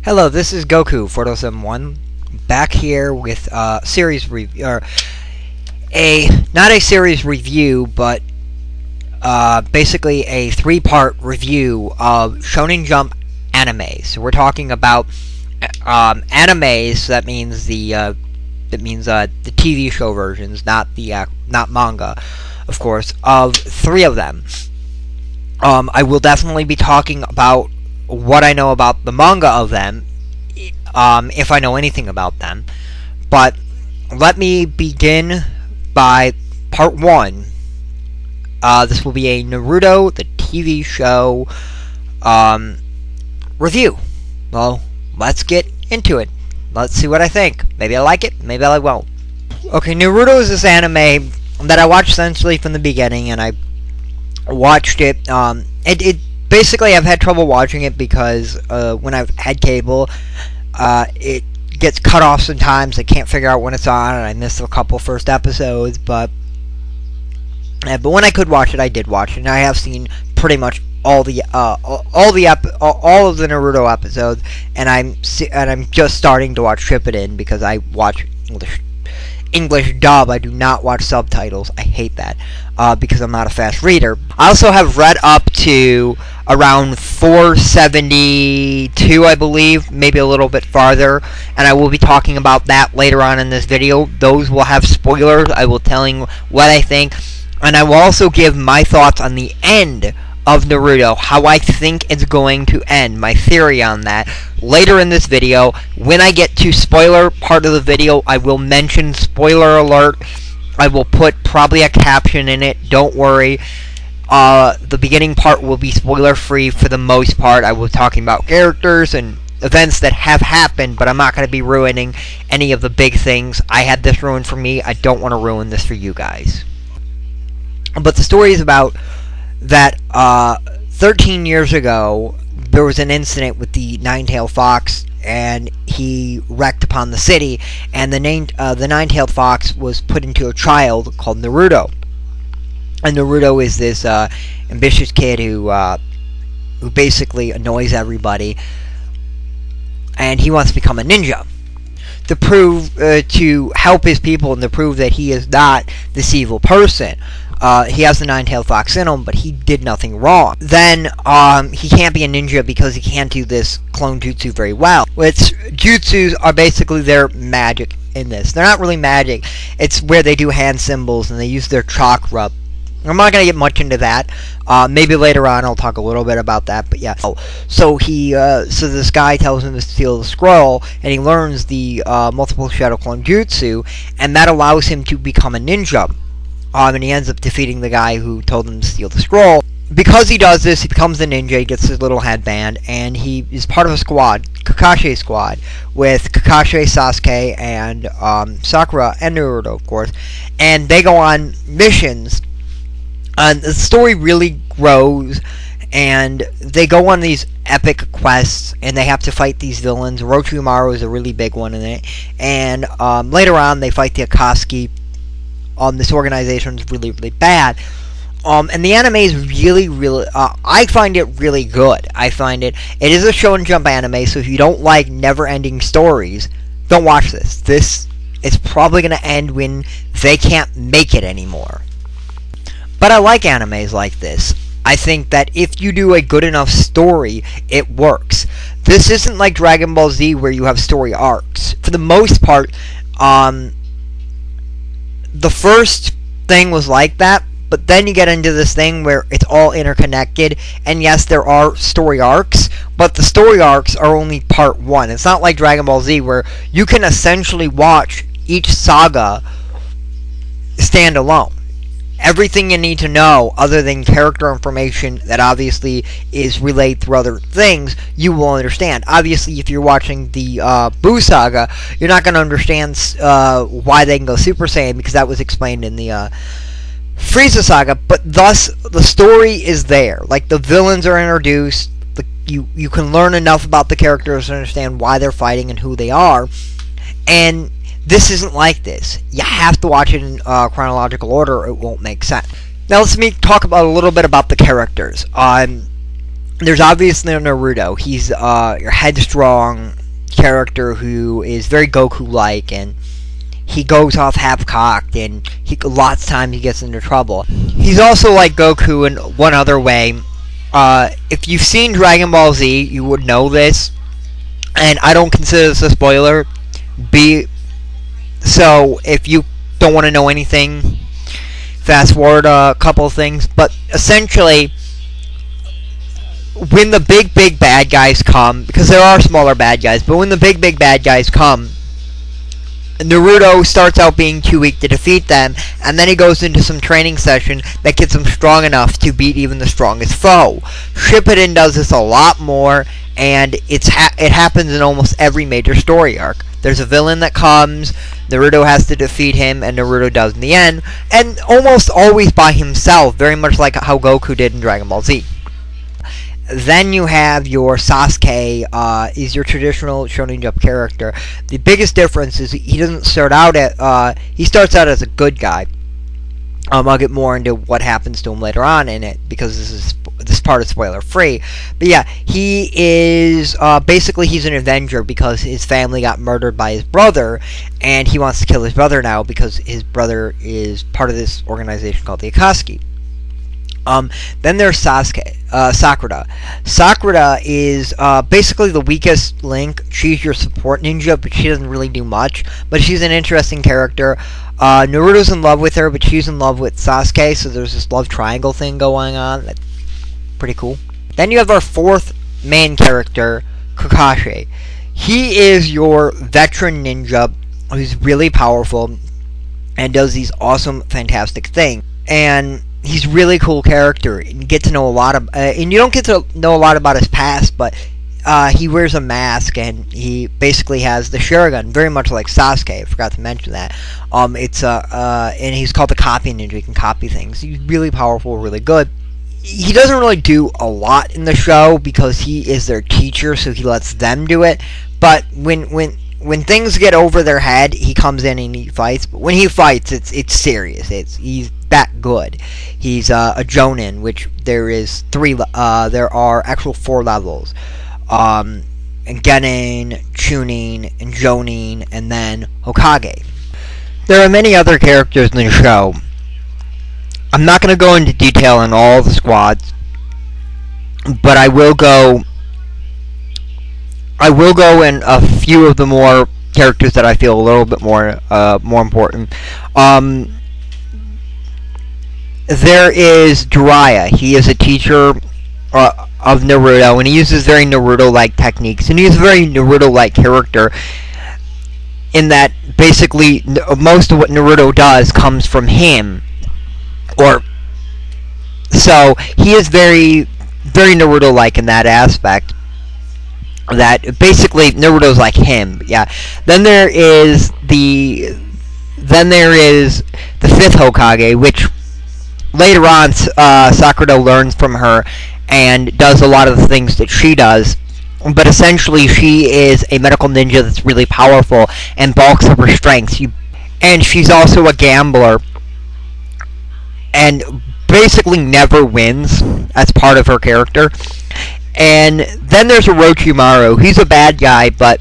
Hello, this is Goku 407-1 back here with series review, or not a series review, but basically a three-part review of Shonen Jump anime. So we're talking about animes. That means the TV show versions, not manga, of course, of three of them. I will definitely be talking about what I know about the manga of them, if I know anything about them. But let me begin by part one. This will be a Naruto, the TV show, review. Well, let's get into it. Let's see what I think. Maybe I like it, maybe I won't. Okay, Naruto is this anime that I watched essentially from the beginning, and I watched it. Basically, I've had trouble watching it because when I've had cable, it gets cut off sometimes. I can't figure out when it's on, and I missed a couple first episodes. But when I could watch it, I did watch it, and I have seen pretty much all of the Naruto episodes, and I'm just starting to watch Shippuden because I watch English dub. I do not watch subtitles. I hate that because I'm not a fast reader. I also have read up to around 472, I believe, maybe a little bit farther, and I will be talking about that later on in this video. Those will have spoilers. I will tell you what I think, and I will also give my thoughts on the end of Naruto, how I think it's going to end, my theory on that, later in this video. When I get to spoiler part of the video, I will mention spoiler alert. I will put probably a caption in it, don't worry. The beginning part will be spoiler free for the most part. I will be talking about characters and events that have happened, but I'm not going to be ruining any of the big things. I had this ruined for me. I don't want to ruin this for you guys. But the story is about that 13 years ago, there was an incident with the nine-tailed fox, and he wrecked upon the city, and the nine-tailed fox was put into a child called Naruto. And Naruto is this ambitious kid who basically annoys everybody, and he wants to become a ninja to help his people and to prove that he is not this evil person. He has the nine-tailed fox in him, but he did nothing wrong. Then, he can't be a ninja because he can't do this clone jutsu very well. Which, jutsus are basically their magic in this. They're not really magic. It's where they do hand symbols and they use their chakra. I'm not going to get much into that. Maybe later on I'll talk a little bit about that, but yeah. So this guy tells him to steal the scroll, and he learns the multiple shadow clone jutsu, and that allows him to become a ninja. And he ends up defeating the guy who told him to steal the scroll. Because he does this, he becomes a ninja, he gets his little headband, and he is part of a squad, Kakashi squad, with Kakashi, Sasuke, and Sakura, and Naruto, of course. And they go on missions, and the story really grows, and they go on these epic quests, and they have to fight these villains. Orochimaru is a really big one in it, and later on they fight the Akatsuki. This organization is really, really bad. And the anime is really, really, I find it really good. It is a Shonen Jump anime, so if you don't like never-ending stories, don't watch this. This is probably going to end when they can't make it anymore. But I like animes like this. I think that if you do a good enough story, it works. This isn't like Dragon Ball Z where you have story arcs. For the most part, the first thing was like that, but then you get into this thing where it's all interconnected, and yes, there are story arcs, but the story arcs are only part one. It's not like Dragon Ball Z where you can essentially watch each saga stand alone. Everything you need to know, other than character information that obviously is relayed through other things, you will understand. Obviously, if you're watching the Buu saga, you're not going to understand why they can go Super Saiyan, because that was explained in the Frieza saga, but thus, the story is there. Like, the villains are introduced, you can learn enough about the characters to understand why they're fighting and who they are, and this isn't like this. You have to watch it in chronological order or it won't make sense. Now let me talk about a little bit about the characters. there's obviously Naruto. He's your headstrong character who is very Goku-like, and he goes off half-cocked, and lots of times he gets into trouble. He's also like Goku in one other way. If you've seen Dragon Ball Z, you would know this, and I don't consider this a spoiler. So if you don't want to know anything, fast forward a couple of things. But essentially, when the big bad guys come, because there are smaller bad guys, but when the big bad guys come, Naruto starts out being too weak to defeat them, and then he goes into some training session that gets him strong enough to beat even the strongest foe. Shippuden does this a lot more, and it happens in almost every major story arc. There's a villain that comes, Naruto has to defeat him, and Naruto does in the end, and almost always by himself, very much like how Goku did in Dragon Ball Z. Then you have your Sasuke, is your traditional Shonen Jump character. The biggest difference is he doesn't start out he starts out as a good guy. I'll get more into what happens to him later on in it, because this part is spoiler free. But yeah, he is, basically he's an Avenger because his family got murdered by his brother, and he wants to kill his brother now because his brother is part of this organization called the Akatsuki. Then there's Sakura. Sakura is basically the weakest link. She's your support ninja, but she doesn't really do much. But she's an interesting character. Naruto's in love with her, but she's in love with Sasuke, so there's this love triangle thing going on. That's pretty cool. Then you have our fourth main character, Kakashi. He is your veteran ninja who's really powerful and does these awesome, fantastic things. And he's a really cool character, and you get to know a lot of, and you don't get to know a lot about his past, but he wears a mask, and he basically has the Sharingan, very much like Sasuke. I forgot to mention that. And he's called the Copy Ninja. He can copy things. He's really powerful, really good. He doesn't really do a lot in the show because he is their teacher, so he lets them do it. But when things get over their head, he comes in and he fights. But when he fights, it's serious. He's that good. He's a Jonin, which there are actual 4 levels. And Genin, Chunin, and Jonin, and then Hokage. There are many other characters in the show. I'm not going to go into detail on all the squads, but I will go in a few of the more characters that I feel a little bit more important. There is Jiraiya. He is a teacher of Naruto, and he uses very Naruto-like techniques, and he's a very Naruto-like character in that basically most of what Naruto does comes from him. So he is very, very Naruto-like in that aspect. That basically Naruto's like him. Yeah. Then there is the 5th Hokage, which later on Sakura learns from her and does a lot of the things that she does. But essentially, she is a medical ninja that's really powerful and bulks up her strength. And she's also a gambler, and basically never wins. That's part of her character. And then there's Orochimaru. He's a bad guy, but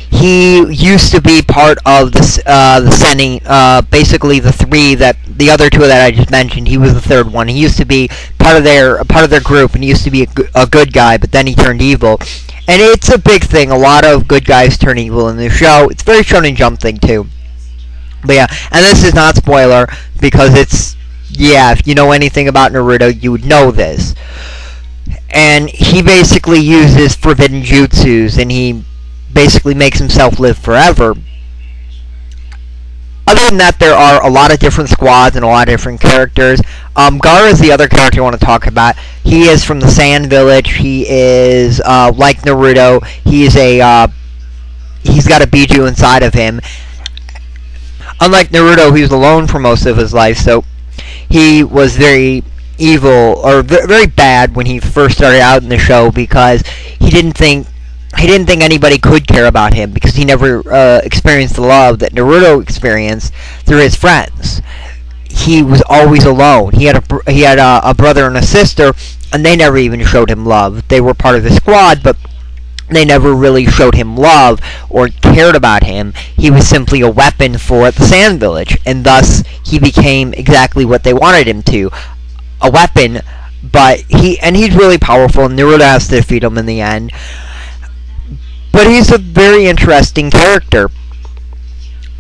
he used to be part of the Sennin, basically the 3 the other 2 that I just mentioned. He was the 3rd one. He used to be part of their group, and he used to be a good guy, but then he turned evil. And it's a big thing. A lot of good guys turn evil in the show. It's a very Shonen Jump thing too. But yeah, and this is not spoiler because if you know anything about Naruto, you would know this. And he basically uses forbidden jutsus, and he basically makes himself live forever. Other than that, there are a lot of different squads and a lot of different characters. Gaara is the other character I want to talk about. He is from the Sand Village. He is like Naruto. He's got a Biju inside of him. Unlike Naruto, he was alone for most of his life, so he was very evil, or very bad when he first started out in the show, because he didn't think anybody could care about him, because he never experienced the love that Naruto experienced through his friends. He was always alone. He had a brother and a sister, and they never even showed him love. They were part of the squad, but they never really showed him love or cared about him. He was simply a weapon for the Sand Village, and thus he became exactly what they wanted him to, a weapon. But he's really powerful, and Naruto has to defeat him in the end. But he's a very interesting character.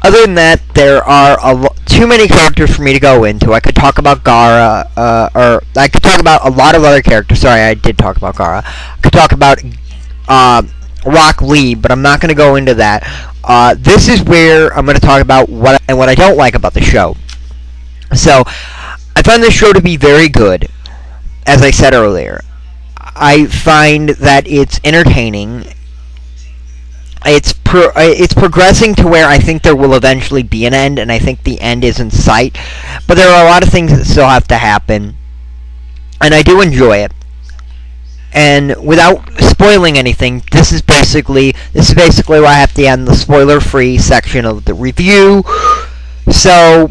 Other than that, there are too many characters for me to go into. I could talk about Gaara, or I could talk about a lot of other characters. Sorry, I did talk about Gaara. I could talk about Rock Lee, but I'm not going to go into that. This is where I'm going to talk about what I don't like about the show. So, I find this show to be very good, as I said earlier. I find that it's entertaining. It's progressing to where I think there will eventually be an end, and I think the end is in sight. But there are a lot of things that still have to happen, and I do enjoy it. And without spoiling anything, this is basically where I have to end the spoiler-free section of the review. So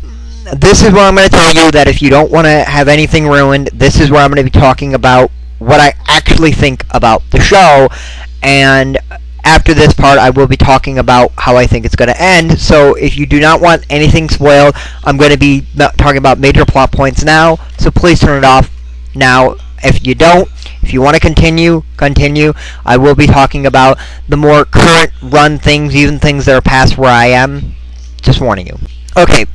this is where I'm going to tell you that if you don't want to have anything ruined, this is where I'm going to be talking about what I actually think about the show. And after this part, I will be talking about how I think it's going to end. So if you do not want anything spoiled, I'm going to be talking about major plot points now. So please turn it off now. If you don't, if you want to continue. I will be talking about the more current run things, even things that are past where I am. Just warning you. Okay,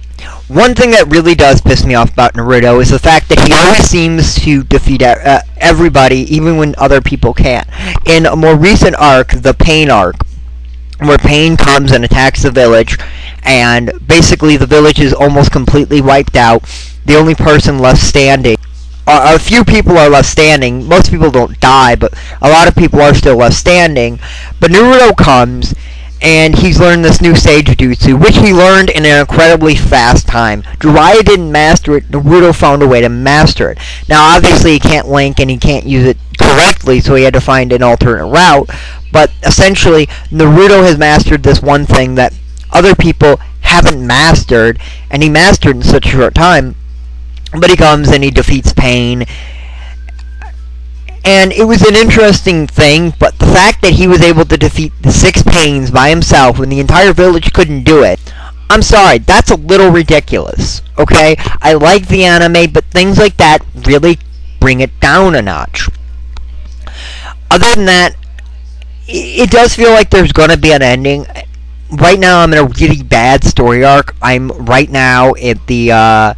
one thing that really does piss me off about Naruto is the fact that he always seems to defeat everybody, even when other people can't. In a more recent arc, the Pain arc, where Pain comes and attacks the village, and basically the village is almost completely wiped out. The only person left standing, a few people are left standing. Most people don't die, but a lot of people are still left standing. But Naruto comes, and he's learned this new Sage Jutsu, which he learned in an incredibly fast time. Jiraiya didn't master it. Naruto found a way to master it. Now, obviously, he can't link, and he can't use it correctly, so he had to find an alternate route. But essentially, Naruto has mastered this one thing that other people haven't mastered, and he mastered in such a short time. But he comes and he defeats Pain. And it was an interesting thing, but the fact that he was able to defeat the 6 Pains by himself when the entire village couldn't do it, I'm sorry, that's a little ridiculous, okay? I like the anime, but things like that really bring it down a notch. Other than that, it does feel like there's going to be an ending. Right now, I'm in a really bad story arc. I'm right now at the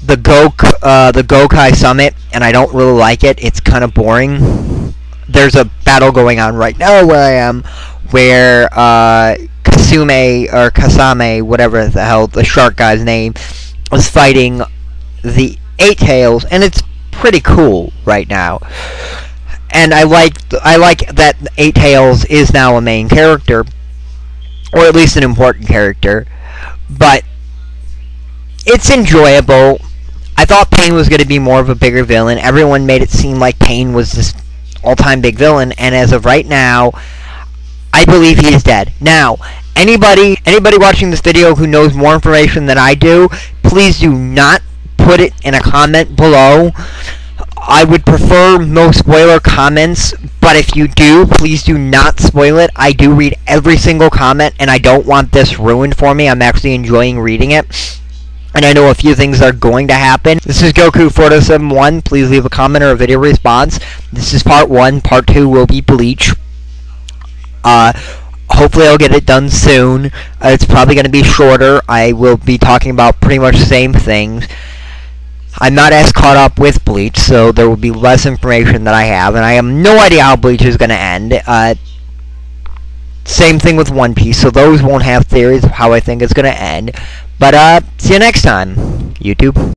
Gokai Summit, and I don't really like it. It's kind of boring. There's a battle going on right now where I am, where Kasame, whatever the hell the shark guy's name, is fighting the 8 Tails, and it's pretty cool right now. And I like that 8 Tails is now a main character, or at least an important character, but it's enjoyable. I thought Pain was going to be more of a bigger villain. Everyone made it seem like Pain was this all-time big villain, and as of right now, I believe he is dead. Now, anybody watching this video who knows more information than I do, please do not put it in a comment below. I would prefer no spoiler comments, but if you do, please do not spoil it. I do read every single comment, and I don't want this ruined for me. I'm actually enjoying reading it. And I know a few things are going to happen. This is Goku4071. Please leave a comment or a video response. This is part 1. Part 2 will be Bleach. Hopefully I'll get it done soon. It's probably going to be shorter. I will be talking about pretty much the same things. I'm not as caught up with Bleach, so there will be less information that I have. And I have no idea how Bleach is going to end. Same thing with One Piece, so those won't have theories of how I think it's going to end. But, see you next time, YouTube.